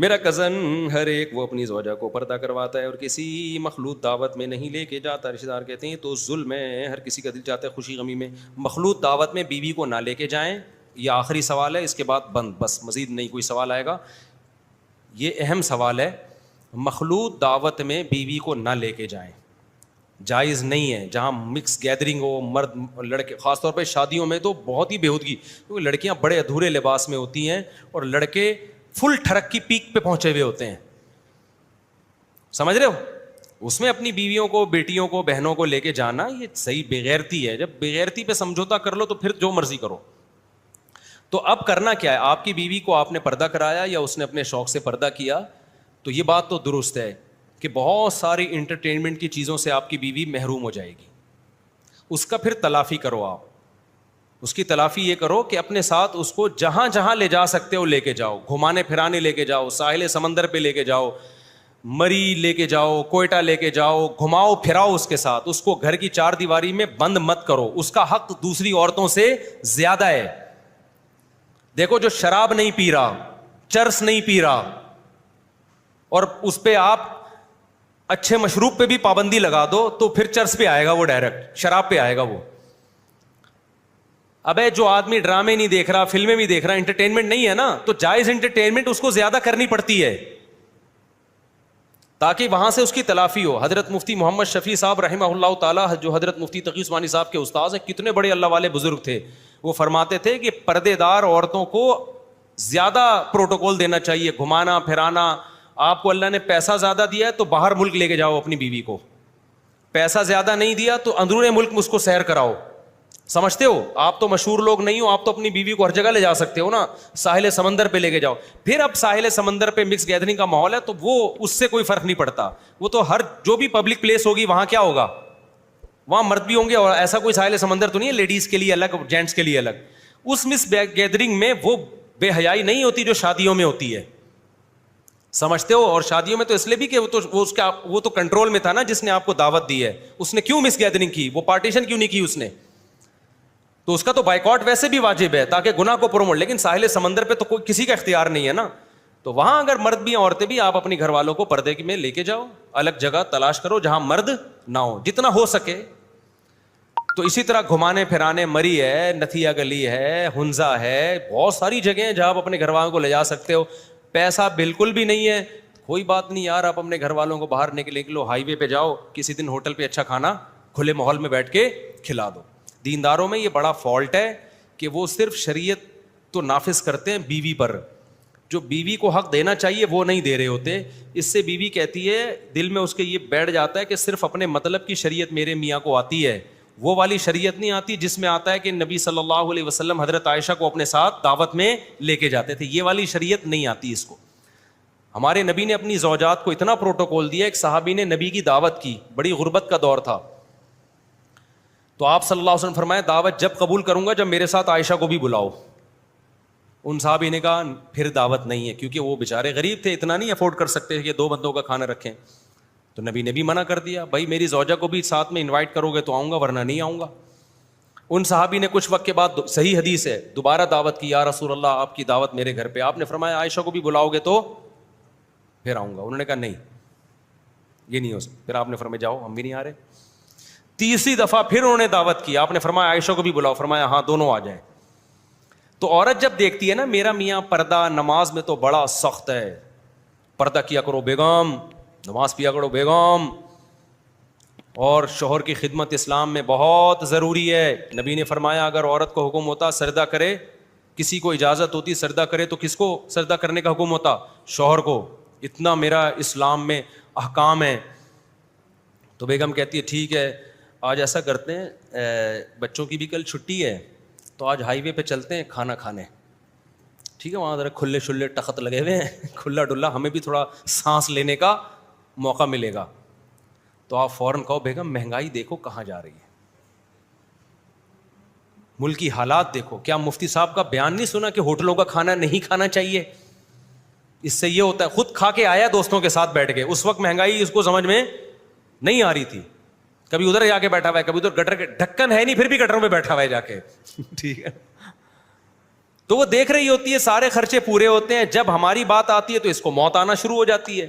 میرا کزن ہر ایک وہ اپنی زوجہ کو پردہ کرواتا ہے اور کسی مخلوط دعوت میں نہیں لے کے جاتا. رشتہ دار کہتے ہیں تو ظلم ہے. ہر کسی کا دل چاہتا ہے خوشی غمی میں مخلوط دعوت میں بیوی کو نہ لے کے جائیں. یہ آخری سوال ہے, اس کے بعد بند, بس مزید نہیں کوئی سوال آئے گا. یہ اہم سوال ہے. مخلوط دعوت میں بیوی کو نہ لے کے جائیں, جائز نہیں ہے. جہاں مکس گیدرنگ ہو, مرد لڑکے, خاص طور پہ شادیوں میں تو بہت ہی بےہودگی, کیونکہ لڑکیاں بڑے ادھورے لباس میں ہوتی ہیں اور لڑکے فل ٹھڑک کی پیک پہ پہنچے ہوئے ہوتے ہیں. سمجھ رہے ہو؟ اس میں اپنی بیویوں کو, بیٹیوں کو, بہنوں کو لے کے جانا یہ صحیح بےغیرتی ہے. جب بےغیرتی پہ سمجھوتا کر لو تو پھر جو مرضی کرو. تو اب کرنا کیا ہے؟ آپ کی بیوی کو آپ نے پردہ کرایا یا اس نے اپنے شوق سے پردہ کیا, تو یہ بات تو درست ہے کہ بہت ساری انٹرٹینمنٹ کی چیزوں سے آپ کی بیوی محروم ہو جائے گی. اس کا پھر تلافی کرو. آپ اس کی تلافی یہ کرو کہ اپنے ساتھ اس کو جہاں جہاں لے جا سکتے ہو لے کے جاؤ. گھمانے پھرانے لے کے جاؤ, ساحل سمندر پہ لے کے جاؤ, مری لے کے جاؤ, کوئٹہ لے کے جاؤ, گھماؤ پھراؤ اس کے ساتھ. اس کو گھر کی چار دیواری میں بند مت کرو. اس کا حق دوسری عورتوں سے زیادہ ہے. دیکھو جو شراب نہیں پی رہا, چرس نہیں پی رہا, اور اس پہ آپ اچھے مشروب پہ بھی پابندی لگا دو تو پھر چرس پہ آئے گا وہ, ڈائریکٹ شراب پہ آئے گا وہ. ابے جو آدمی ڈرامے نہیں دیکھ رہا, فلمیں بھی دیکھ رہا, انٹرٹینمنٹ نہیں ہے نا, تو جائز انٹرٹینمنٹ اس کو زیادہ کرنی پڑتی ہے تاکہ وہاں سے اس کی تلافی ہو. حضرت مفتی محمد شفیع صاحب رحمہ اللہ تعالیٰ, جو حضرت مفتی تقی عثمانی صاحب کے استاذ ہیں, کتنے بڑے اللہ والے بزرگ تھے, وہ فرماتے تھے کہ پردے دار عورتوں کو زیادہ پروٹوکول دینا چاہیے. گھمانا پھرانا, آپ کو اللہ نے پیسہ زیادہ دیا ہے تو باہر ملک لے کے جاؤ اپنی بیوی کو. پیسہ زیادہ نہیں دیا تو اندرون ملک میں اس کو سیر کراؤ. سمجھتے ہو؟ آپ تو مشہور لوگ نہیں ہو, آپ تو اپنی بیوی کو ہر جگہ لے جا سکتے ہو نا, ساحل سمندر پہ لے کے جاؤ. پھر اب ساحل سمندر پہ مکس گیدرنگ کا ماحول ہے تو وہ اس سے کوئی فرق نہیں پڑتا. وہ تو ہر جو بھی پبلک پلیس ہوگی وہاں کیا ہوگا, وہاں مرد بھی ہوں گے, اور ایسا کوئی ساحل سمندر تو نہیں ہے لیڈیز کے لیے الگ, جینٹس کے لیے الگ. اس مکس گیدرنگ میں وہ بے حیائی نہیں ہوتی جو شادیوں میں ہوتی ہے. سمجھتے ہو؟ اور شادیوں میں تو اس لیے بھی کہ وہ تو کنٹرول میں تھا نا جس نے آپ کو دعوت دی ہے. اس نے کیوں مس گیدرنگ کی, وہ پارٹیشن کیوں نہیں کی اس نے, تو اس کا تو بائیکاٹ ویسے بھی واجب ہے تاکہ گناہ کو پروموٹ. لیکن ساحل سمندر پہ تو کوئی کسی کا اختیار نہیں ہے نا, تو وہاں اگر مرد بھی عورتیں بھی, آپ اپنی گھر والوں کو پردے میں لے کے جاؤ. الگ جگہ تلاش کرو جہاں مرد نہ ہو جتنا ہو سکے. تو اسی طرح گھمانے پھرانے, مری ہے, نتھیا گلی ہے, ہنزا ہے, بہت ساری جگہیں ہیں جہاں آپ اپنے گھر والوں کو لے جا سکتے ہو. پیسہ بالکل بھی نہیں ہے, کوئی بات نہیں یار, آپ اپنے گھر والوں کو باہر نکلو, ہائی وے پہ جاؤ, کسی دن ہوٹل پہ اچھا کھانا کھلے ماحول میں بیٹھ کے کھلا دو. دینداروں میں یہ بڑا فالٹ ہے کہ وہ صرف شریعت تو نافذ کرتے ہیں بیوی پر, جو بیوی کو حق دینا چاہیے وہ نہیں دے رہے ہوتے. اس سے بیوی کہتی ہے, دل میں اس کے یہ بیٹھ جاتا ہے کہ صرف اپنے مطلب کی شریعت میرے میاں کو آتی ہے, وہ والی شریعت نہیں آتی جس میں آتا ہے کہ نبی صلی اللہ علیہ وسلم حضرت عائشہ کو اپنے ساتھ دعوت میں لے کے جاتے تھے. یہ والی شریعت نہیں آتی اس کو. ہمارے نبی نے اپنی زوجات کو اتنا پروٹوکول دیا, ایک صحابی نے نبی کی دعوت کی, بڑی غربت کا دور تھا, تو آپ صلی اللہ علیہ وسلم فرمایا دعوت جب قبول کروں گا جب میرے ساتھ عائشہ کو بھی بلاؤ. ان صحابی نے کہا پھر دعوت نہیں ہے, کیونکہ وہ بیچارے غریب تھے, اتنا نہیں افورڈ کر سکتے کہ 2 بندوں کا کھانا رکھیں. تو نبی نے بھی منع کر دیا, بھائی میری زوجہ کو بھی ساتھ میں انوائٹ کرو گے تو آؤں گا ورنہ نہیں آؤں گا. ان صحابی نے کچھ وقت کے بعد, صحیح حدیث ہے, دوبارہ دعوت کی, یا رسول اللہ آپ کی دعوت میرے گھر پہ. آپ نے فرمایا عائشہ کو بھی بلاؤ گے تو پھر آؤں گا. انہوں نے کہا نہیں یہ نہیں ہو سکتا. پھر آپ نے فرمایا جاؤ ہم بھی نہیں آ رہے. تیسری دفعہ پھر انہوں نے دعوت کی, آپ نے فرمایا عائشہ کو بھی بلاؤ, فرمایا ہاں دونوں آ جائیں. تو عورت جب دیکھتی ہے نا میرا میاں پردہ نماز میں تو بڑا سخت ہے, پردہ کیا کرو بیگم, نماز پیا کرو بیگم, اور شوہر کی خدمت اسلام میں بہت ضروری ہے. نبی نے فرمایا اگر عورت کو حکم ہوتا سردہ کرے, کسی کو اجازت ہوتی سردہ کرے, تو کس کو سردہ کرنے کا حکم ہوتا؟ شوہر کو. اتنا میرا اسلام میں احکام ہے. تو بیگم کہتی ہے ٹھیک ہے, آج ایسا کرتے ہیں بچوں کی بھی کل چھٹی ہے تو آج ہائی وے پہ چلتے ہیں کھانا کھانے, ٹھیک ہے, وہاں ذرا کھلے شلے تخت لگے ہوئے ہیں, کھلا ڈلا, ہمیں بھی تھوڑا سانس لینے کا موقع ملے گا. تو آپ فوراً کہو بیگم مہنگائی دیکھو کہاں جا رہی ہے, ملک کی حالات دیکھو. کیا مفتی صاحب کا بیان نہیں سنا کہ ہوٹلوں کا کھانا نہیں کھانا چاہیے؟ اس سے یہ ہوتا ہے, خود کھا کے آیا دوستوں کے ساتھ بیٹھ کے, اس وقت مہنگائی اس کو سمجھ میں نہیں آ رہی تھی, کبھی ادھر جا کے بیٹھا ہوا ہے, کبھی ادھر, گٹر کے ڈھکن ہے نہیں پھر بھی گٹروں میں بیٹھا ہوا ہے جا کے, ٹھیک ہے. تو وہ دیکھ رہی ہوتی ہے سارے خرچے پورے ہوتے ہیں, جب ہماری بات آتی ہے تو اس کو موت آنا شروع ہو جاتی ہے.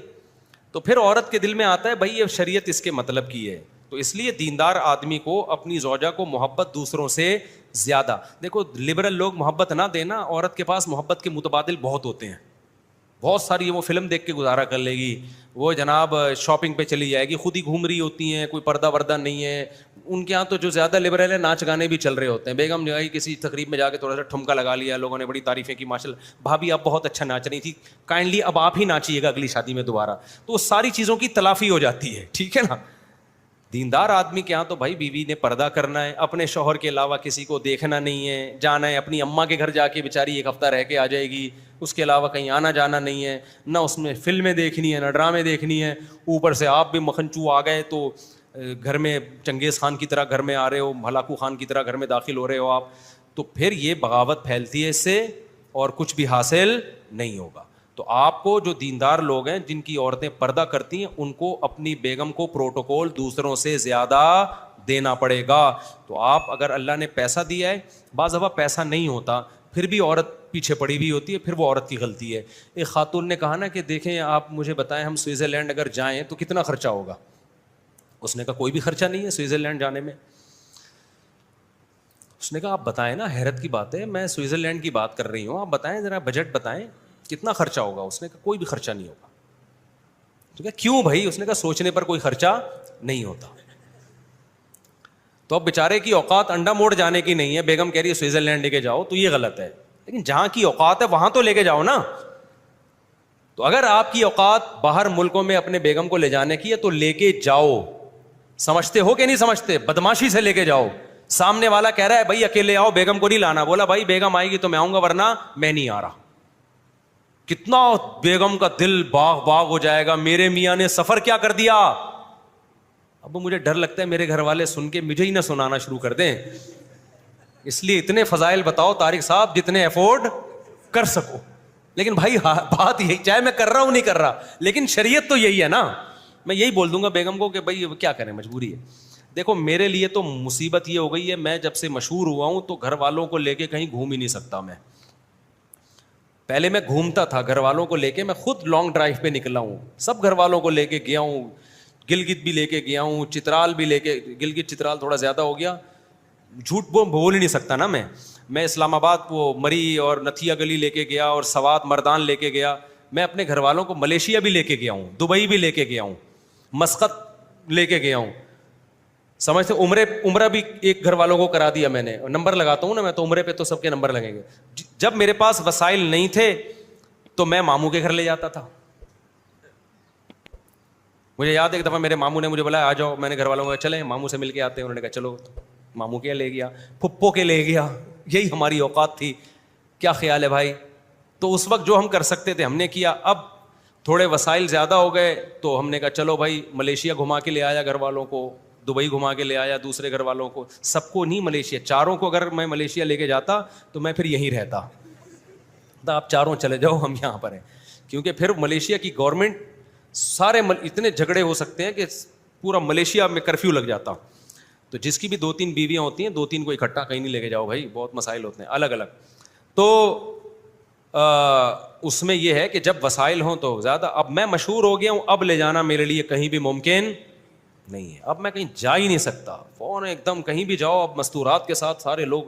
تو پھر عورت کے دل میں آتا ہے بھائی یہ شریعت اس کے مطلب کی ہے. تو اس لیے دیندار آدمی کو اپنی زوجہ کو محبت دوسروں سے زیادہ, دیکھو لبرل لوگ محبت نہ دینا, عورت کے پاس محبت کے متبادل بہت ہوتے ہیں, بہت ساری. وہ فلم دیکھ کے گزارا کر لے گی, وہ جناب شاپنگ پہ چلی جائے گی, خود ہی گھوم رہی ہوتی ہیں, کوئی پردہ وردہ نہیں ہے ان کے یہاں. تو جو زیادہ لبرل ہے ناچ گانے بھی چل رہے ہوتے ہیں. بیگم جو ہے کسی تقریب میں جا کے تھوڑا سا ٹھمکا لگا لیا, لوگوں نے بڑی تعریفیں کی, ماشاء اللہ بھابھی آپ بہت اچھا ناچ رہی تھی, کائنڈلی اب آپ ہی ناچیے گا اگلی شادی میں دوبارہ. تو اس ساری چیزوں کی تلافی ہو جاتی ہے, ٹھیک ہے نا. دیندار آدمی کے یہاں تو بھائی بیوی نے پردہ کرنا ہے, اپنے شوہر کے علاوہ کسی کو دیکھنا نہیں ہے, جانا ہے اپنی اماں کے گھر جا کے بیچاری ایک ہفتہ رہ کے آ جائے گی, اس کے علاوہ کہیں آنا جانا نہیں ہے, نہ اس میں فلمیں دیکھنی ہے نہ ڈرامے دیکھنی ہے. اوپر سے آپ بھی مکھنچو آ گئے تو گھر میں چنگیز خان کی طرح گھر میں آ رہے ہو, ہلاکو خان کی طرح گھر میں داخل ہو رہے ہو آپ, تو پھر یہ بغاوت پھیلتی ہے اس سے اور کچھ بھی حاصل نہیں ہوگا. تو آپ کو جو دیندار لوگ ہیں جن کی عورتیں پردہ کرتی ہیں ان کو اپنی بیگم کو پروٹوکول دوسروں سے زیادہ دینا پڑے گا. تو آپ اگر اللہ نے پیسہ دیا ہے, بعض دفعہ پیسہ نہیں ہوتا پھر بھی عورت پیچھے پڑی ہوئی ہوتی ہے, پھر وہ عورت کی غلطی ہے. ایک خاتون نے کہا نا کہ دیکھیں آپ مجھے بتائیں ہم سوئٹزرلینڈ اگر جائیں تو کتنا خرچہ ہوگا. اس نے کہا کوئی بھی خرچہ نہیں ہے سوئٹزرلینڈ جانے میں. اس نے کہا آپ بتائیں نا, حیرت کی بات ہے, میں سوئٹزرلینڈ کی بات کر رہی ہوں, آپ بتائیں ذرا بجٹ بتائیں کتنا خرچہ ہوگا. اس نے کہا کوئی بھی خرچہ نہیں ہوگا. تو کہا کیوں بھائی؟ اس نے کہا سوچنے پر کوئی خرچہ نہیں ہوتا. تو اب بیچارے کی اوقات انڈا موڑ جانے کی نہیں ہے, بیگم کہہ رہی ہے سوئٹزرلینڈ لے کے جاؤ, تو یہ غلط ہے. لیکن جہاں کی اوقات ہے وہاں تو لے کے جاؤ نا. تو اگر آپ کی اوقات باہر ملکوں میں اپنے بیگم کو لے جانے کی ہے تو لے کے جاؤ. سمجھتے ہو کہ نہیں سمجھتے؟ بدماشی سے لے کے جاؤ. سامنے والا کہہ رہا ہے بھائی اکیلے آؤ, بیگم کو نہیں لانا. بولا بھائی بیگم آئے گی تو میں آؤں گا ورنہ میں نہیں آ رہا. کتنا بیگم کا دل باغ باغ ہو جائے گا, میرے میاں نے سفر کیا کر دیا. اب مجھے ڈر لگتا ہے میرے گھر والے سن کے مجھے ہی نہ سنانا شروع کر دیں, اس لیے اتنے فضائل بتاؤ طارق صاحب جتنے افورڈ کر سکو. لیکن بھائی بات یہی, چاہے میں کر رہا ہوں نہیں کر رہا, لیکن شریعت تو یہی ہے نا. میں یہی بول دوں گا بیگم کو کہ بھائی کیا کریں, مجبوری ہے. دیکھو میرے لیے تو مصیبت یہ ہو گئی ہے, میں جب سے مشہور ہوا ہوں تو گھر والوں کو لے کے کہیں گھوم ہی نہیں سکتا میں. پہلے میں گھومتا تھا گھر والوں کو لے کے, میں خود لانگ ڈرائیو پہ نکلا ہوں, سب گھر والوں کو لے کے گیا ہوں, گلگت بھی لے کے گیا ہوں, چترال بھی لے کے, گلگت چترال تھوڑا زیادہ ہو گیا, جھوٹ بول ہی نہیں سکتا نا میں اسلام آباد وہ مری اور نتھیا گلی لے کے گیا اور سوات مردان لے کے گیا. میں اپنے گھر والوں کو ملیشیا بھی لے کے گیا ہوں, دبئی بھی لے کے گیا ہوں, مسقط لے کے گیا ہوں. سمجھتے عمرہ بھی ایک گھر والوں کو کرا دیا میں نے. نمبر لگاتا ہوں نا میں, تو عمرے پہ تو سب کے نمبر لگیں گے. جب میرے پاس وسائل نہیں تھے تو میں ماموں کے گھر لے جاتا تھا. مجھے یاد ہے ایک دفعہ میرے ماموں نے مجھے بولا آ جاؤ, میں نے گھر والوں کو کہا چلیں ماموں سے مل کے آتے ہیں. انہوں نے کہا چلو, ماموں کے لے گیا, پھپھو کے لے گیا. یہی ہماری اوقات تھی. کیا خیال ہے بھائی؟ تو اس وقت جو ہم کر سکتے تھے ہم نے کیا. اب تھوڑے وسائل زیادہ ہو گئے تو ہم نے کہا چلو بھائی ملیشیا گھما کے لے آیا گھر والوں کو, دبئی گھما کے لے آیا دوسرے گھر والوں کو, سب کو نہیں ملیشیا, چاروں کو اگر میں ملیشیا لے کے جاتا تو میں پھر یہیں رہتا. تو آپ چاروں چلے جاؤ, ہم یہاں پر ہیں. کیونکہ پھر ملیشیا کی گورنمنٹ سارے اتنے جھگڑے ہو سکتے ہیں کہ پورا ملیشیا میں کرفیو لگ جاتا. تو جس کی بھی 2-3 بیویاں ہوتی ہیں 2-3 کو اکٹھا کہیں نہیں لے کے جاؤ بھائی, بہت مسائل ہوتے ہیں الگ الگ. تو اس میں یہ ہے کہ جب وسائل ہوں تو زیادہ. اب میں مشہور ہو گیا ہوں, اب لے جانا میرے لیے کہیں بھی ممکن نہیں ہے. اب میں کہیں جا ہی نہیں سکتا, فون ایک دم کہیں بھی جاؤ اب مستورات کے ساتھ سارے لوگ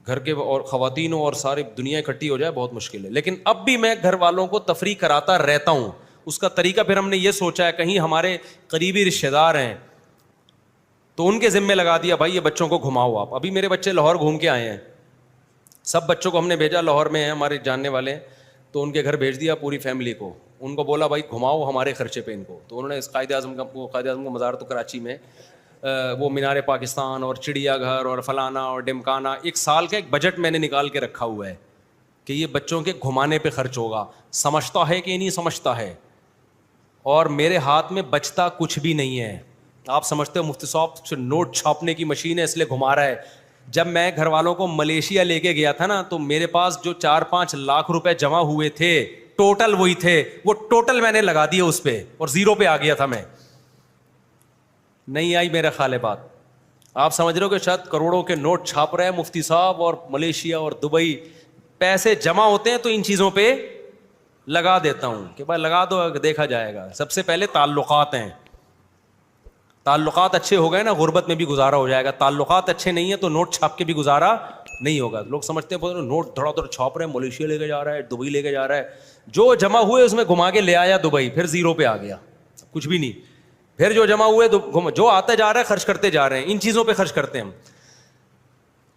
گھر کے اور خواتین اور ساری دنیا اکٹھی ہو جائے بہت مشکل ہے. لیکن اب بھی میں گھر والوں کو تفریح کراتا رہتا ہوں. اس کا طریقہ پھر ہم نے یہ سوچا ہے کہیں ہمارے قریبی رشتہ دار ہیں تو ان کے ذمے لگا دیا بھائی یہ بچوں کو گھماؤ آپ. ابھی میرے بچے لاہور گھوم کے آئے ہیں, سب بچوں کو ہم نے بھیجا, لاہور میں ہیں ہمارے جاننے والے, تو ان کے گھر بھیج دیا پوری فیملی کو. ان کو بولا بھائی گھماؤ ہمارے خرچے پہ ان کو. تو انہوں نے قائد اعظم کا مزار تو کراچی میں, وہ مینار پاکستان اور چڑیا گھر اور فلانا اور ڈمکانا, 1 سال کا ایک بجٹ میں نے نکال کے رکھا ہوا ہے کہ یہ بچوں کے گھمانے پہ خرچ ہوگا. سمجھتا ہے کہ نہیں سمجھتا ہے, اور میرے ہاتھ میں بچتا کچھ بھی نہیں ہے. آپ سمجھتے ہو مفتی صاحب سے نوٹ چھاپنے کی مشین ہے اس لیے گھما رہا ہے. جب میں گھر والوں کو ملیشیا لے کے گیا تھا نا تو میرے پاس جو 4-5 لاکھ روپے جمع ہوئے تھے ٹوٹل وہی تھے, وہ ٹوٹل میں نے لگا دیے اس پہ اور 0 پہ آ گیا تھا. میں نہیں آئی میرا خیال ہے بات. آپ سمجھ رہے ہو کہ شاید کروڑوں کے نوٹ چھاپ رہے ہیں مفتی صاحب اور ملیشیا اور دبئی, پیسے جمع ہوتے ہیں تو ان چیزوں پہ لگا دیتا ہوں کہ بھائی لگا دو, دیکھا جائے گا. سب سے پہلے تعلقات ہیں, تعلقات اچھے ہو گئے نا غربت میں بھی گزارا ہو جائے گا. تعلقات اچھے نہیں ہیں تو نوٹ چھاپ کے بھی گزارا نہیں ہوگا. لوگ سمجھتے ہیں نوٹ دھڑا دھڑ چھاپ رہے ہیں, ملیشیا لے کے جا رہا ہے, دبئی لے کے جا رہا ہے, جو جمع ہوئے اس میں گھما کے لے آیا دبئی, پھر زیرو پہ آ گیا, کچھ بھی نہیں. پھر جو جمع ہوئے جو آتا جا رہا ہے خرچ کرتے جا رہے ہیں, ان چیزوں پہ خرچ کرتے ہیں ہم.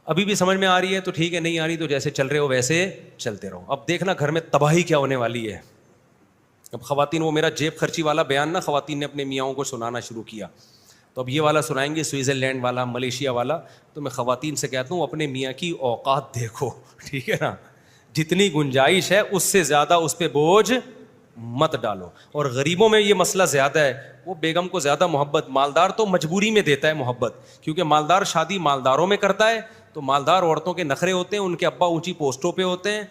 ابھی بھی سمجھ میں آ رہی ہے تو ٹھیک ہے, نہیں آ رہی تو جیسے چل رہے ہو ویسے چلتے رہو. اب دیکھنا گھر میں تباہی کیا ہونے والی ہے. اب خواتین, وہ میرا جیب خرچی والا بیان نا خواتین نے اپنے میاں کو سنانا شروع کیا, تو اب یہ والا سنائیں گے سوئٹزرلینڈ والا, ملیشیا والا. تو میں خواتین سے کہتا ہوں اپنے میاں کی اوقات دیکھو, ٹھیک ہے نا, جتنی گنجائش ہے اس سے زیادہ اس پہ بوجھ مت ڈالو. اور غریبوں میں یہ مسئلہ زیادہ ہے, وہ بیگم کو زیادہ محبت, مالدار تو مجبوری میں دیتا ہے محبت, کیونکہ مالدار شادی مالداروں میں کرتا ہے, تو مالدار عورتوں کے نخرے ہوتے ہیں, ان کے ابا اونچی پوسٹوں پہ ہوتے ہیں,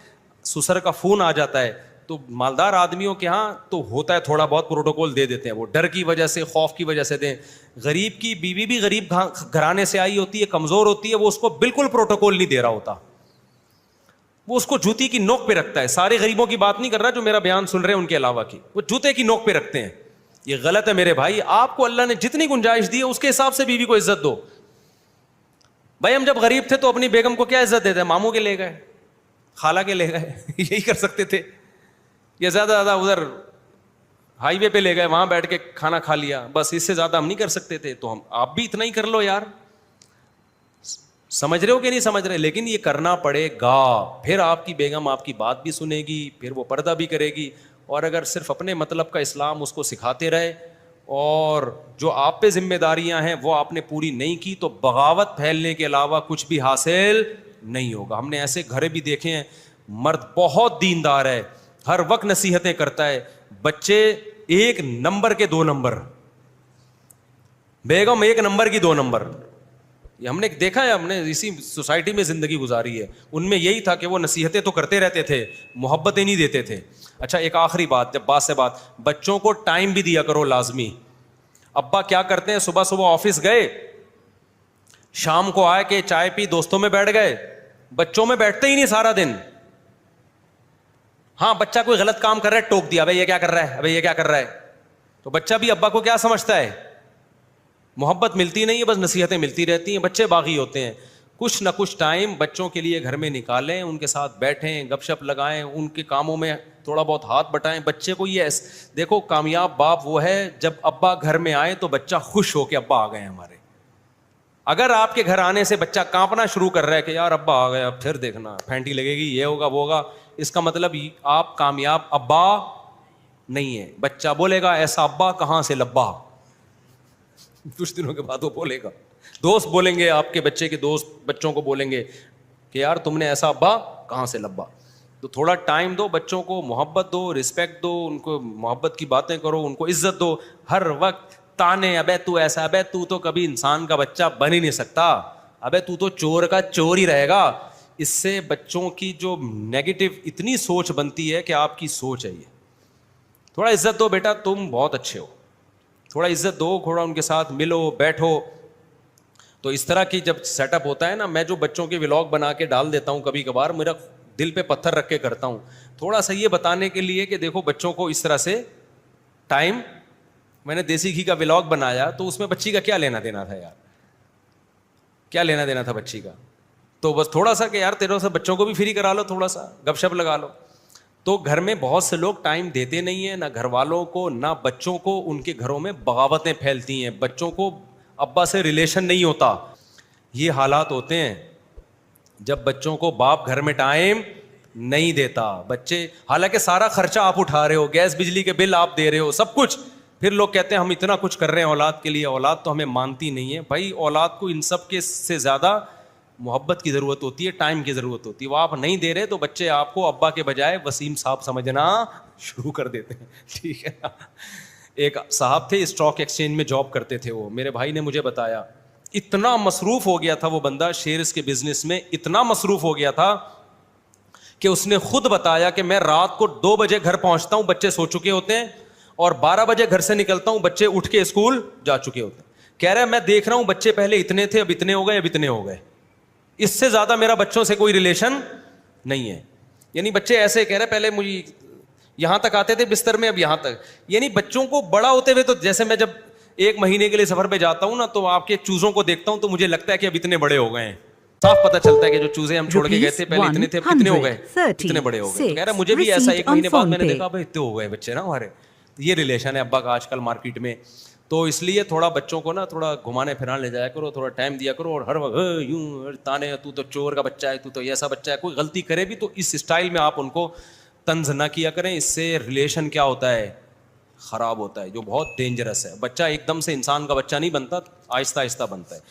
سسر کا فون آ جاتا ہے, تو مالدار آدمیوں کے ہاں تو ہوتا ہے تھوڑا بہت پروٹوکول دے دیتے ہیں, وہ ڈر کی وجہ سے, خوف کی وجہ سے دیں. غریب کی بیوی بھی غریب گھرانے سے آئی ہوتی ہے, کمزور ہوتی ہے, وہ اس کو بالکل پروٹوکول نہیں دے رہا ہوتا, وہ اس کو جوتی کی نوک پہ رکھتا ہے. سارے غریبوں کی بات نہیں کر رہا جو میرا بیان سن رہے ہیں ان کے علاوہ کی, وہ جوتے کی نوک پہ رکھتے ہیں. یہ غلط ہے میرے بھائی. آپ کو اللہ نے جتنی گنجائش دی ہے اس کے حساب سے بیوی کو عزت دو. بھائی ہم جب غریب تھے تو اپنی بیگم کو کیا عزت دیتے, ماموں کے لے گئے, خالہ کے لے گئے, یہی کر سکتے تھے. یا زیادہ زیادہ ادھر ہائی وے پہ لے گئے, وہاں بیٹھ کے کھانا کھا لیا, بس اس سے زیادہ ہم نہیں کر سکتے تھے. تو ہم آپ بھی اتنا ہی کر لو یار. سمجھ رہے ہو کہ نہیں سمجھ رہے؟ لیکن یہ کرنا پڑے گا, پھر آپ کی بیگم آپ کی بات بھی سنے گی, پھر وہ پردہ بھی کرے گی. اور اگر صرف اپنے مطلب کا اسلام اس کو سکھاتے رہے اور جو آپ پہ ذمہ داریاں ہیں وہ آپ نے پوری نہیں کی, تو بغاوت پھیلنے کے علاوہ کچھ بھی حاصل نہیں ہوگا. ہم نے ایسے گھر بھی دیکھے ہیں, مرد بہت دیندار ہے, ہر وقت نصیحتیں کرتا ہے, بچے 1 نمبر کے 2 نمبر, بیگم 1 نمبر کی 2 نمبر. یہ ہم نے دیکھا ہے, ہم نے اسی سوسائٹی میں زندگی گزاری ہے. ان میں یہی تھا کہ وہ نصیحتیں تو کرتے رہتے تھے, محبتیں نہیں دیتے تھے. اچھا ایک آخری بات, جب بات سے بات, بچوں کو ٹائم بھی دیا کرو لازمی. ابا کیا کرتے ہیں, صبح صبح آفس گئے, شام کو آئے کہ چائے پی, دوستوں میں بیٹھ گئے, بچوں میں بیٹھتے ہی نہیں سارا دن. ہاں بچہ کوئی غلط کام کر رہا ہے, ٹوک دیا, بھائی یہ کیا کر رہا ہے, بھائی یہ کیا کر رہا ہے. تو بچہ بھی ابا کو کیا سمجھتا ہے, محبت ملتی نہیں ہے, بس نصیحتیں ملتی رہتی ہیں. بچے باغی ہوتے ہیں. کچھ نہ کچھ ٹائم بچوں کے لیے گھر میں نکالیں, ان کے ساتھ بیٹھیں, گپ شپ لگائیں, ان کے کاموں میں تھوڑا بہت ہاتھ بٹائیں. بچے کو یہ دیکھو, کامیاب باپ وہ ہے جب ابا گھر میں آئے تو بچہ خوش ہو کہ ابا آ گئے ہمارے. اگر آپ کے گھر آنے سے بچہ کانپنا شروع کر رہا ہے کہ یار ابا آ گیا, پھر دیکھنا پھینٹی لگے گی, یہ ہوگا وہ ہوگا, اس کا مطلب آپ کامیاب ابا نہیں ہے. بچہ بولے گا ایسا ابا کہاں سے لبا, کچھ دنوں کے بعد وہ بولے گا. دوست بولیں گے, آپ کے بچے کے دوست بچوں کو بولیں گے کہ یار تم نے ایسا ابا کہاں سے لبا. تو تھوڑا ٹائم دو بچوں کو, محبت دو, رسپیکٹ دو, ان کو محبت کی باتیں کرو, ان کو عزت دو. ہر وقت تانے, ابے تو ایسا, ابے تو کبھی انسان کا بچہ بن ہی نہیں سکتا, ابے تو چور کا چور ہی رہے گا. اس سے بچوں کی جو نیگیٹو اتنی سوچ بنتی ہے کہ آپ کی سوچ ہے یہ. تھوڑا عزت دو بیٹا, تم بہت اچھے ہو, تھوڑا عزت دو, تھوڑا ان کے ساتھ ملو بیٹھو. تو اس طرح کی جب سیٹ اپ ہوتا ہے نا, میں جو بچوں کے ولاگ بنا کے ڈال دیتا ہوں کبھی کبھار, میرا دل پہ پتھر رکھ کے کرتا ہوں, تھوڑا سا یہ بتانے کے لیے کہ دیکھو بچوں کو اس طرح سے ٹائم. میں نے دیسی گھی کا ولاگ بنایا تو اس میں بچی کا کیا لینا دینا تھا یار, کیا لینا دینا تھا بچی کا. تو بس تھوڑا سا کہ یار تیرے سے بچوں کو بھی فری کرا لو, تھوڑا سا گپ شپ لگا لو. تو گھر میں بہت سے لوگ ٹائم دیتے نہیں ہیں, نہ گھر والوں کو نہ بچوں کو. ان کے گھروں میں بغاوتیں پھیلتی ہیں, بچوں کو ابا سے ریلیشن نہیں ہوتا. یہ حالات ہوتے ہیں جب بچوں کو باپ گھر میں ٹائم نہیں دیتا. بچے حالانکہ سارا خرچہ آپ اٹھا رہے ہو, گیس بجلی کے بل آپ دے رہے ہو, سب کچھ, پھر لوگ کہتے ہیں ہم اتنا کچھ کر رہے ہیں اولاد کے لیے, اولاد تو ہمیں مانتی نہیں ہے. بھائی اولاد کو ان سب کے سے زیادہ محبت کی ضرورت ہوتی ہے, ٹائم کی ضرورت ہوتی ہے. وہ آپ نہیں دے رہے تو بچے آپ کو ابا کے بجائے وسیم صاحب سمجھنا شروع کر دیتے ہیں, ٹھیک ہے. ایک صاحب تھے, اسٹاک ایکسچینج میں جاب کرتے تھے وہ, میرے بھائی نے مجھے بتایا, اتنا مصروف ہو گیا تھا وہ بندہ شیئرز کے بزنس میں, اتنا مصروف ہو گیا تھا کہ اس نے خود بتایا کہ میں رات کو 2 بجے گھر پہنچتا ہوں, بچے سو چکے ہوتے ہیں, اور 12 بجے گھر سے نکلتا ہوں, بچے اٹھ کے اسکول جا چکے ہوتے ہیں. کہہ رہے میں دیکھ رہا ہوں بچے پہلے اتنے تھے, اب اتنے ہو گئے, اب اتنے ہو گئے, اس سے زیادہ میرا بچوں سے کوئی ریلیشن نہیں ہے. یعنی بچے ایسے کہہ رہے پہلے مجھے یہاں تک آتے تھے بستر میں، اب یہاں تک. یعنی بچوں کو بڑا ہوتے ہوئے تو جیسے میں جب 1 مہینے کے لیے سفر پہ جاتا ہوں نا تو آپ کے چوزوں کو دیکھتا ہوں تو مجھے لگتا ہے کہ اب اتنے بڑے ہو گئے ہیں. صاف پتہ چلتا ہے کہ جو چوزے ہم چھوڑ کے گئے تھے پہلے اتنے تھے، اب کتنے ہو گئے، اتنے بڑے ہو گئے. تو کہہ رہا مجھے بھی ایسا 1 مہینے بعد میں نے دیکھا بھائی اتنے ہو گئے بچے نا ہمارے. یہ ریلیشن ہے ابا کا آج کل مارکیٹ میں. تو اس لیے تھوڑا بچوں کو نا تھوڑا گھمانے پھرانے لے جایا کرو، تھوڑا ٹائم دیا کرو، اور ہر وقت یوں تانے تو چور کا بچہ ہے، تو ایسا بچہ ہے. کوئی غلطی کرے بھی تو اس اسٹائل میں آپ ان کو طنز نہ کیا کریں. اس سے ریلیشن کیا ہوتا ہے، خراب ہوتا ہے، جو بہت ڈینجرس ہے. بچہ ایک دم سے انسان کا بچہ نہیں بنتا، آہستہ آہستہ بنتا ہے.